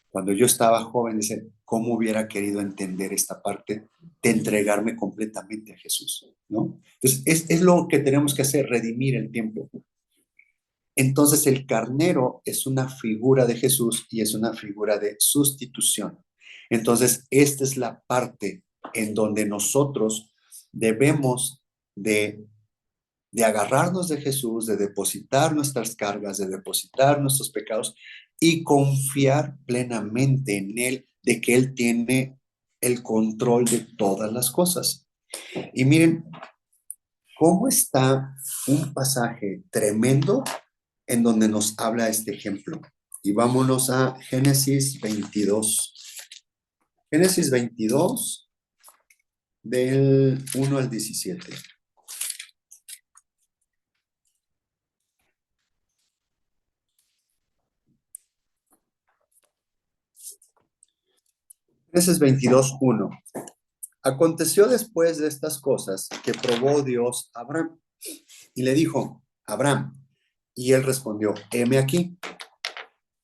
Cuando yo estaba joven, dice, ¿cómo hubiera querido entender esta parte de entregarme completamente a Jesús? ¿No? Entonces, es lo que tenemos que hacer, redimir el tiempo. Entonces, el carnero es una figura de Jesús y es una figura de sustitución. Entonces, esta es la parte en donde nosotros debemos de agarrarnos de Jesús, de depositar nuestras cargas, de depositar nuestros pecados y confiar plenamente en Él, de que Él tiene el control de todas las cosas. Y miren cómo está un pasaje tremendo en donde nos habla este ejemplo. Y vámonos a Génesis 22. Génesis 22, del 1 al 17. Génesis 22, 1. Aconteció después de estas cosas que probó Dios a Abraham y le dijo, Abraham, y él respondió, heme aquí.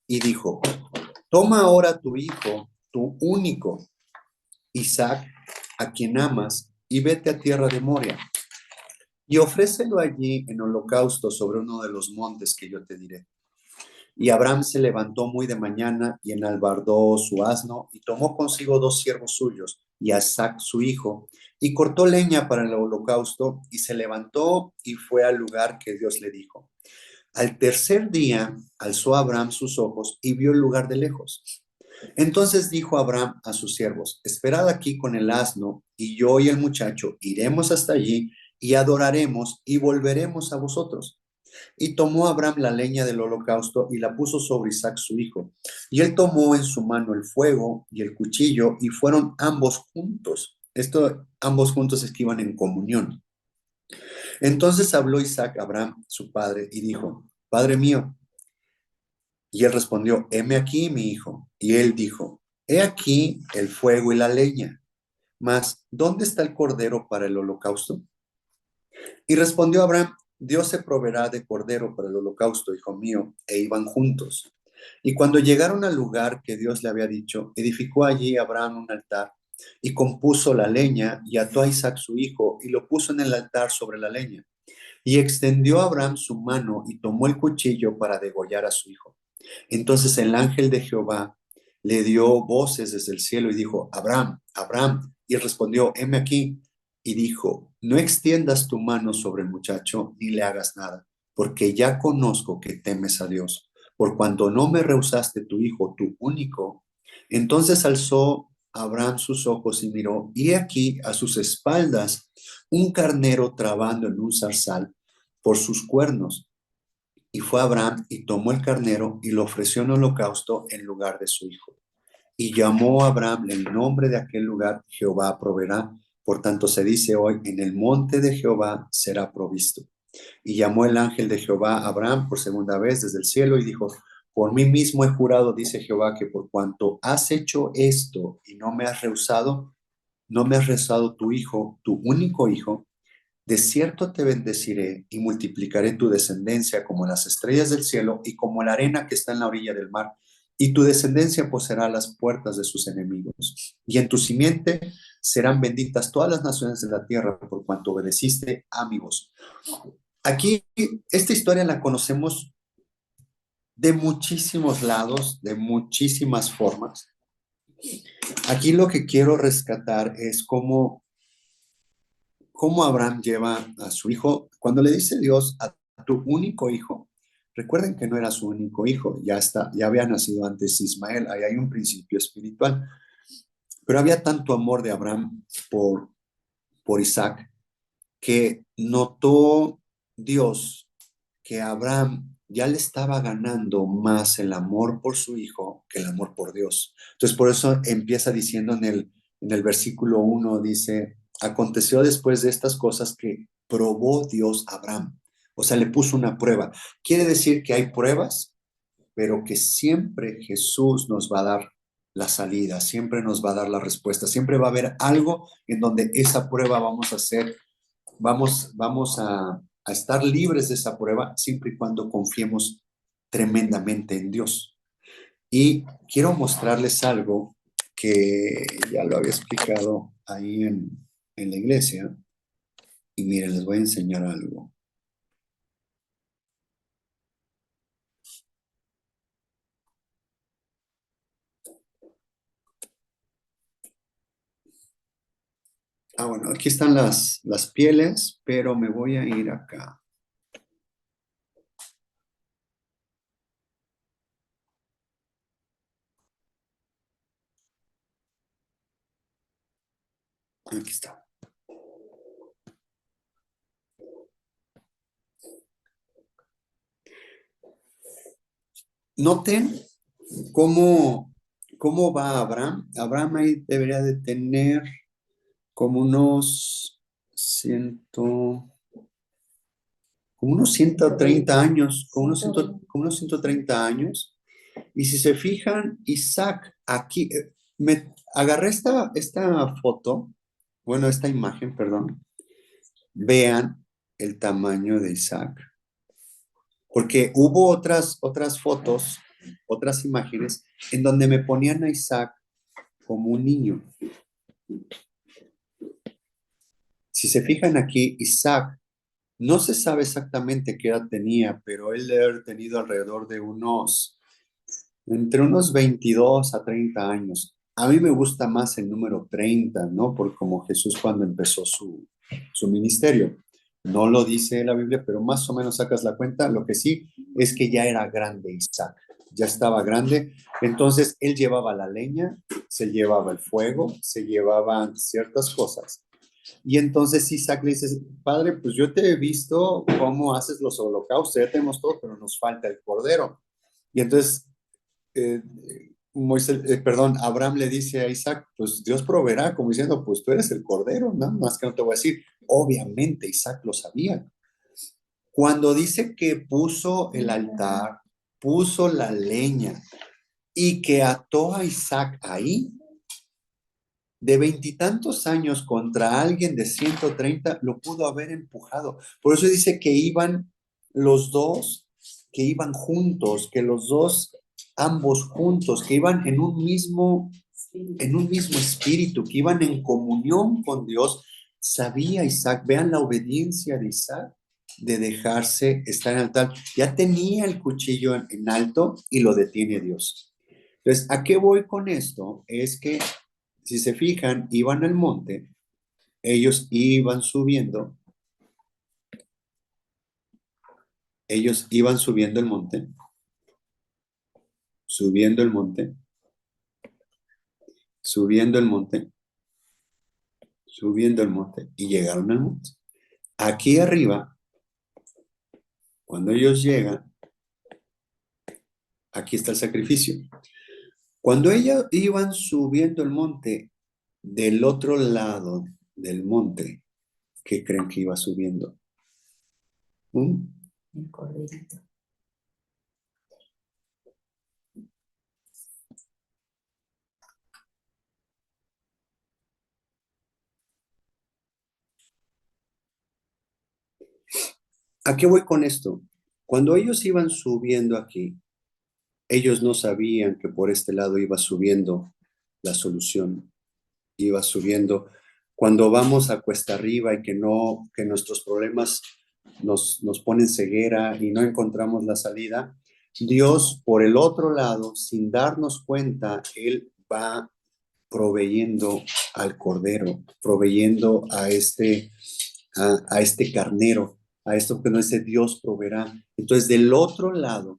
Y dijo, toma ahora tu hijo, tu único, Isaac, a quien amas, y vete a tierra de Moria, y ofrécelo allí en holocausto sobre uno de los montes que yo te diré. Y Abraham se levantó muy de mañana y enalbardó su asno y tomó consigo 2 siervos suyos y a Isaac su hijo y cortó leña para el holocausto y se levantó y fue al lugar que Dios le dijo. Al tercer día alzó Abraham sus ojos y vio el lugar de lejos. Entonces dijo Abraham a sus siervos, esperad aquí con el asno y yo y el muchacho iremos hasta allí y adoraremos y volveremos a vosotros. Y tomó Abraham la leña del holocausto y la puso sobre Isaac su hijo. Y él tomó en su mano el fuego y el cuchillo y fueron ambos juntos. Ambos juntos es que iban en comunión. Entonces habló Isaac a Abraham, su padre, y dijo, Padre mío. Y él respondió, heme aquí, mi hijo. Y él dijo, he aquí el fuego y la leña. Mas, ¿dónde está el cordero para el holocausto? Y respondió Abraham, Dios se proveerá de cordero para el holocausto, hijo mío, e iban juntos. Y cuando llegaron al lugar que Dios le había dicho, edificó allí Abraham un altar y compuso la leña y ató a Isaac su hijo y lo puso en el altar sobre la leña. Y extendió Abraham su mano y tomó el cuchillo para degollar a su hijo. Entonces el ángel de Jehová le dio voces desde el cielo y dijo, Abraham, Abraham. Y él respondió, heme aquí. Y dijo, no extiendas tu mano sobre el muchacho ni le hagas nada, porque ya conozco que temes a Dios. Por cuanto no me rehusaste tu hijo, tu único. Entonces alzó Abraham sus ojos y miró, y he aquí a sus espaldas un carnero trabando en un zarzal por sus cuernos. Y fue Abraham y tomó el carnero y lo ofreció en holocausto en lugar de su hijo. Y llamó a Abraham el nombre de aquel lugar, Jehová proveerá. Por tanto se dice hoy, en el monte de Jehová será provisto. Y llamó el ángel de Jehová a Abraham por segunda vez desde el cielo y dijo, por mí mismo he jurado, dice Jehová, que por cuanto has hecho esto y no me has rehusado tu hijo, tu único hijo, de cierto te bendeciré y multiplicaré tu descendencia como las estrellas del cielo y como la arena que está en la orilla del mar. Y tu descendencia poseerá las puertas de sus enemigos. Y en tu simiente serán benditas todas las naciones de la tierra por cuanto obedeciste a mi voz. Aquí, esta historia la conocemos de muchísimos lados, de muchísimas formas. Aquí lo que quiero rescatar es cómo Abraham lleva a su hijo. Cuando le dice Dios a tu único hijo, recuerden que no era su único hijo, ya había nacido antes Ismael, ahí hay un principio espiritual. Pero había tanto amor de Abraham por Isaac que notó Dios que Abraham ya le estaba ganando más el amor por su hijo que el amor por Dios. Entonces, por eso empieza diciendo en el versículo 1, dice, aconteció después de estas cosas que probó Dios a Abraham. O sea, le puso una prueba. Quiere decir que hay pruebas, pero que siempre Jesús nos va a dar la salida, siempre nos va a dar la respuesta, siempre va a haber algo en donde esa prueba vamos a hacer, vamos a estar libres de esa prueba siempre y cuando confiemos tremendamente en Dios. Y quiero mostrarles algo que ya lo había explicado ahí en la iglesia. Y miren, les voy a enseñar algo. Bueno, aquí están las pieles, pero me voy a ir acá. Aquí está. Noten cómo va Abraham. Abraham ahí debería de tener como como unos 130 años, como unos 130 años. Y si se fijan, Isaac, aquí, me agarré esta foto, bueno, esta imagen, perdón. Vean el tamaño de Isaac. Porque hubo otras fotos, otras imágenes, en donde me ponían a Isaac como un niño. Si se fijan aquí, Isaac, no se sabe exactamente qué edad tenía, pero él debe haber tenido alrededor de entre unos 22 a 30 años. A mí me gusta más el número 30, ¿no? Por como Jesús cuando empezó su ministerio. No lo dice la Biblia, pero más o menos sacas la cuenta. Lo que sí es que ya era grande Isaac, ya estaba grande. Entonces él llevaba la leña, se llevaba el fuego, se llevaban ciertas cosas. Y entonces Isaac le dice, padre, pues yo te he visto cómo haces los holocaustos, ya tenemos todo, pero nos falta el cordero. Y entonces eh, Abraham le dice a Isaac, pues Dios proveerá, como diciendo, pues tú eres el cordero, ¿no? Más que no te voy a decir. Obviamente Isaac lo sabía. Cuando dice que puso el altar, puso la leña y que ató a Isaac ahí, de 20 y tantos años contra alguien de 130, lo pudo haber empujado. Por eso dice que iban los dos, que iban juntos, que los dos, ambos juntos, que iban en un mismo espíritu, que iban en comunión con Dios. Sabía Isaac, vean la obediencia de Isaac, de dejarse estar en altar. Ya tenía el cuchillo en alto y lo detiene Dios. Entonces, ¿a qué voy con esto? Es que si se fijan, iban al monte, ellos iban subiendo ellos iban subiendo el monte, subiendo el monte, subiendo el monte, subiendo el monte, y llegaron al monte. Aquí arriba, cuando ellos llegan, aquí está el sacrificio. Cuando ellos iban subiendo el monte, del otro lado del monte, ¿qué creen que iba subiendo? El corderito. ¿A qué voy con esto? Cuando ellos iban subiendo aquí, ellos no sabían que por este lado iba subiendo la solución, iba subiendo. Cuando vamos a cuesta arriba y que nuestros problemas nos ponen ceguera y no encontramos la salida, Dios por el otro lado, sin darnos cuenta, Él va proveyendo al cordero, proveyendo a este carnero, a esto que no es Dios proveerá. Entonces, del otro lado,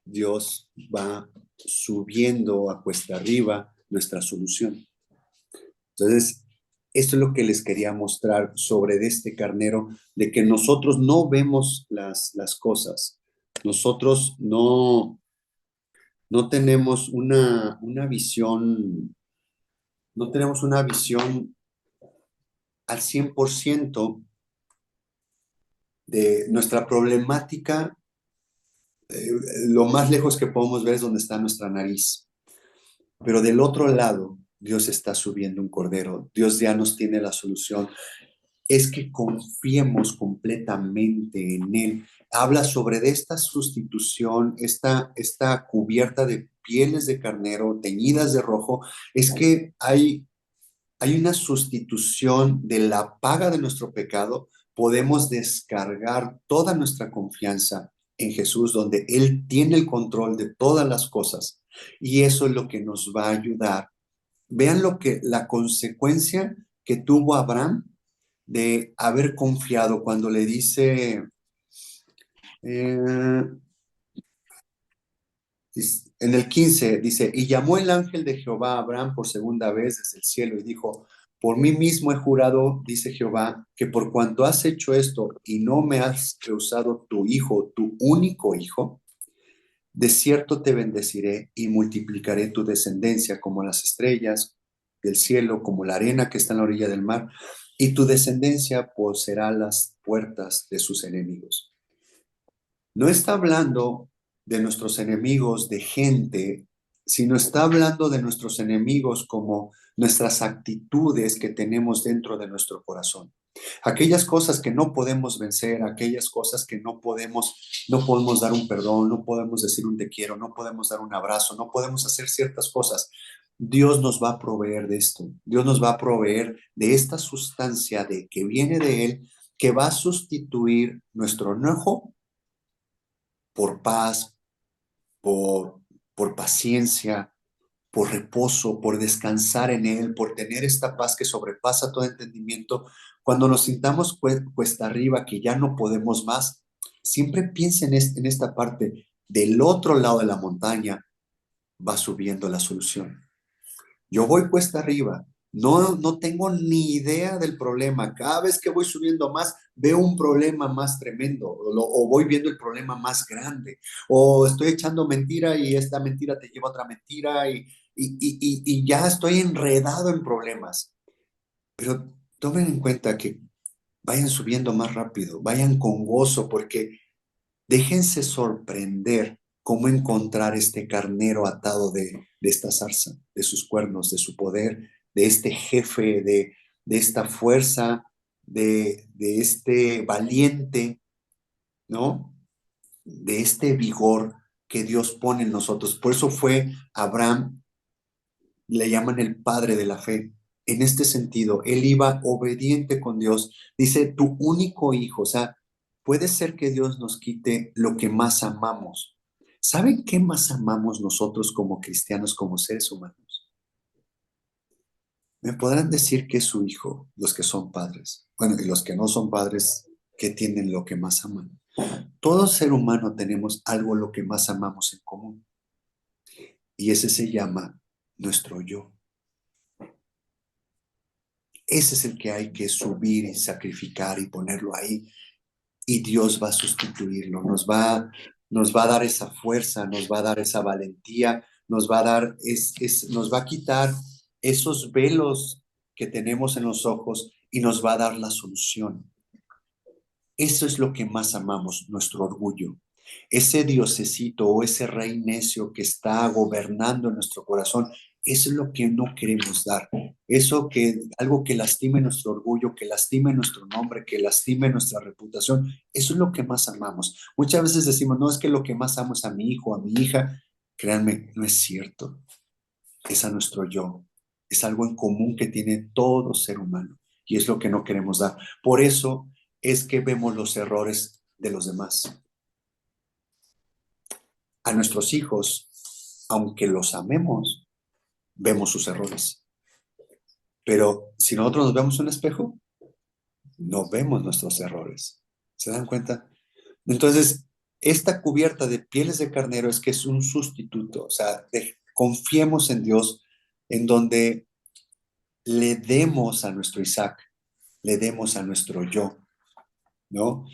Dios va subiendo a cuesta arriba nuestra solución. Entonces, esto es lo que les quería mostrar sobre este carnero, de que nosotros no vemos las cosas. Nosotros no tenemos una visión, no tenemos una visión al 100% de nuestra problemática. Lo más lejos que podemos ver es donde está nuestra nariz. Pero del otro lado, Dios está subiendo un cordero. Dios ya nos tiene la solución. Es que confiemos completamente en Él. Habla sobre de esta sustitución, esta cubierta de pieles de carnero teñidas de rojo. Es que hay una sustitución de la paga de nuestro pecado. Podemos descargar toda nuestra confianza en Jesús, donde Él tiene el control de todas las cosas. Y eso es lo que nos va a ayudar. Vean la consecuencia que tuvo Abraham de haber confiado cuando le dice, eh, en el 15 dice, y llamó el ángel de Jehová a Abraham por segunda vez desde el cielo y dijo, por mí mismo he jurado, dice Jehová, que por cuanto has hecho esto y no me has rehusado tu hijo, tu único hijo, de cierto te bendeciré y multiplicaré tu descendencia como las estrellas del cielo, como la arena que está en la orilla del mar, y tu descendencia poseerá las puertas de sus enemigos. No está hablando de nuestros enemigos de gente, sino está hablando de nuestros enemigos como nuestras actitudes que tenemos dentro de nuestro corazón. Aquellas cosas que no podemos vencer, aquellas cosas que no podemos dar un perdón, no podemos decir un te quiero, no podemos dar un abrazo, no podemos hacer ciertas cosas. Dios nos va a proveer de esto. Dios nos va a proveer de esta sustancia de que viene de Él, que va a sustituir nuestro enojo por paz, por, por paciencia, por reposo, por descansar en Él, por tener esta paz que sobrepasa todo entendimiento. Cuando nos sintamos cuesta arriba, que ya no podemos más, siempre piensen en esta parte. Del otro lado de la montaña va subiendo la solución. Yo voy cuesta arriba, no tengo ni idea del problema. Cada vez que voy subiendo más, veo un problema más tremendo o voy viendo el problema más grande o estoy echando mentira y esta mentira te lleva a otra mentira y ya estoy enredado en problemas. Pero tomen en cuenta que vayan subiendo más rápido, vayan con gozo porque déjense sorprender cómo encontrar este carnero atado de esta zarza, de sus cuernos, de su poder, de este jefe, de esta fuerza, de este valiente, ¿no? De este vigor que Dios pone en nosotros. Por eso fue Abraham, le llaman el padre de la fe. En este sentido, él iba obediente con Dios. Dice, tu único hijo, o sea, puede ser que Dios nos quite lo que más amamos. ¿Saben qué más amamos nosotros como cristianos, como seres humanos? Me podrán decir que es su hijo, los que son padres. Bueno, y los que no son padres, ¿qué tienen lo que más aman? todo ser humano tenemos algo lo que más amamos en común. Y ese se llama nuestro yo. Ese es el que hay que subir y sacrificar y ponerlo ahí. Y Dios va a sustituirlo, nos va a dar esa fuerza, nos va a dar esa valentía, nos va a dar, nos va a quitar esos velos que tenemos en los ojos y nos va a dar la solución. Eso es lo que más amamos, nuestro orgullo. Ese diosecito o ese rey necio que está gobernando en nuestro corazón, eso es lo que no queremos dar. Algo que lastime nuestro orgullo, que lastime nuestro nombre, que lastime nuestra reputación, eso es lo que más amamos. Muchas veces decimos, no, es que lo que más amo es a mi hijo, a mi hija. Créanme, no es cierto. Es a nuestro yo. Es algo en común que tiene todo ser humano y es lo que no queremos dar. Por eso es que vemos los errores de los demás. A nuestros hijos, aunque los amemos, vemos sus errores. Pero si nosotros nos vemos en un espejo, no vemos nuestros errores. ¿Se dan cuenta? Entonces, esta cubierta de pieles de carnero es que es un sustituto. O sea, confiemos en Dios en donde le demos a nuestro Isaac, le demos a nuestro yo, ¿no?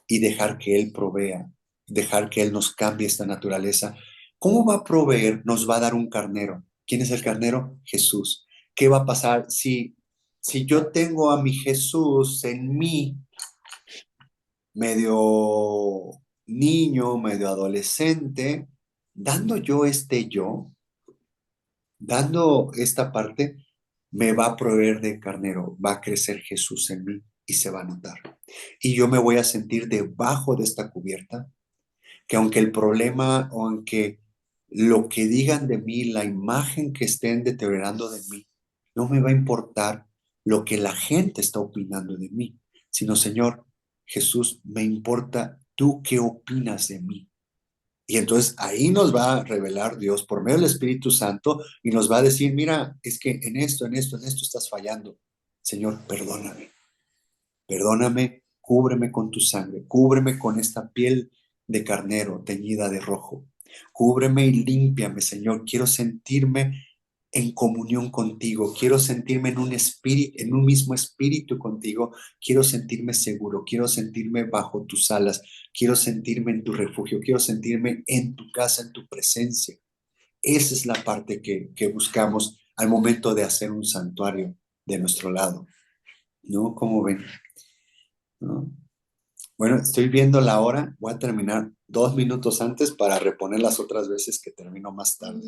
Y dejar que Él provea, dejar que Él nos cambie esta naturaleza. ¿Cómo va a proveer? Nos va a dar un carnero. ¿Quién es el carnero? Jesús. ¿Qué va a pasar si yo tengo a mi Jesús en mí, medio niño, medio adolescente, dando yo dando esta parte, me va a proveer de carnero, va a crecer Jesús en mí y se va a notar. Y yo me voy a sentir debajo de esta cubierta, que aunque el problema o aunque lo que digan de mí, la imagen que estén deteriorando de mí, no me va a importar lo que la gente está opinando de mí, sino, Señor, Jesús, me importa tú qué opinas de mí. Y entonces ahí nos va a revelar Dios por medio del Espíritu Santo y nos va a decir, mira, es que en esto estás fallando. Señor, perdóname, cúbreme con tu sangre, cúbreme con esta piel de carnero teñida de rojo. Cúbreme y límpiame, Señor. Quiero sentirme en comunión contigo. Quiero sentirme en un espíritu, en un mismo espíritu contigo. Quiero sentirme seguro. Quiero sentirme bajo tus alas. Quiero sentirme en tu refugio. Quiero sentirme en tu casa, en tu presencia. Esa es la parte que buscamos al momento de hacer un santuario de nuestro lado. ¿No? ¿Cómo ven? ¿No? Bueno, estoy viendo la hora. Voy a terminar 2 minutos antes para reponer las otras veces que termino más tarde.